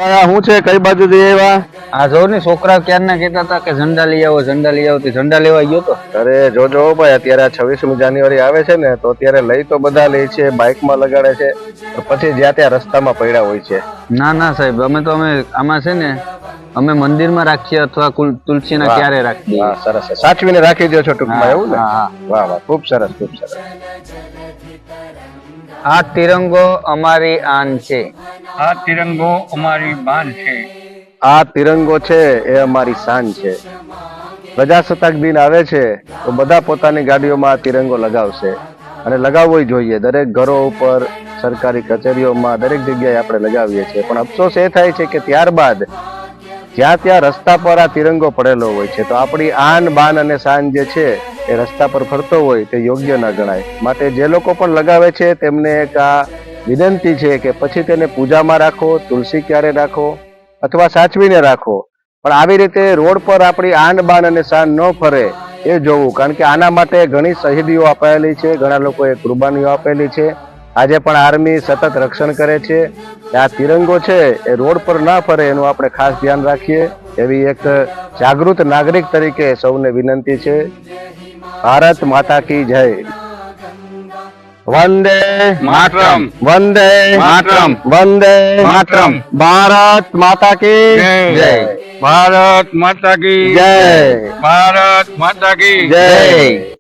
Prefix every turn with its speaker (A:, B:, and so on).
A: શું છે કઈ બાજુ જઈ આવ્યા?
B: આ જો ને છોકરા ક્યારના કહેતા હતા કે ઝંડા લઈ આવો ઝંડા લઈ આવો, ઝંડા લેવા ગયો તો.
A: અરે જોજો ભાઈ, અત્યારે 26મી જાન્યુઆરી આવે છે ને, તો અત્યારે લઈ તો બધા લે છે, બાઇકમાં લગાડે છે, પછી જ્યાં ત્યાં રસ્તામાં પડ્યા હોય છે.
B: ના ના સાહેબ, અમે આમાં છે ને અમે મંદિરમાં રાખીએ અથવા તુલસીના ક્યારે રાખીએ.
A: વાહ, સરસ. સાચવીને રાખી દો છો ટૂંકમાં, એવું ને? વાહ વાહ, ખૂબ સરસ, ખૂબ સરસ.
B: આ તિરંગો અમારી આન છે.
C: આ તિરંગો અમારી બાન છે.
A: આ તિરંગો છે એ અમારી શાન છે. પ્રજાસત્તાક દિન આવે છે તો બધા પોતાની ગાડીઓમાં આ તિરંગો લગાવશે, અને લગાવવો જોઈએ. દરેક ઘરો ઉપર, સરકારી કચેરીઓમાં, દરેક જગ્યાએ આપણે લગાવીએ છીએ. પણ અફસોસ એ થાય છે કે ત્યારબાદ જ્યાં ત્યાં રસ્તા પર આ તિરંગો પડેલો હોય છે, તો આપણી આન બાન અને શાન જે છે એ રસ્તા પર ફરતો હોય તે યોગ્ય ન ગણાય. માટે જે લોકો પણ લગાવે છે તેમને એક આ વિનંતી છે કે પછી તેને પૂજામાં રાખો, તુલસી ક્યારે રાખો, અથવા સાચવીને રાખો. પણ આવી રીતે રોડ પર આપણી આન બાન અને શાન ન ફરે એ જોવું. કારણ કે આના માટે ઘણી શહીદીઓ અપાયેલી છે, ઘણા લોકોએ કુરબાનીઓ આપેલી છે. આજે પણ આર્મી સતત રક્ષણ કરે છે. આ તિરંગો છે એ રોડ પર ના ફરે એનું આપણે ખાસ ધ્યાન રાખીએ, એવી એક જાગૃત નાગરિક તરીકે સૌને વિનંતી છે. ભારત માતા કી જય. વંદે
C: માતરમ.
A: વંદે
C: માતરમ.
A: વંદે
C: માતરમ.
A: ભારત માતા કી
C: જય. ભારત માતા કી
A: જય.
C: ભારત માતા કી
A: જય.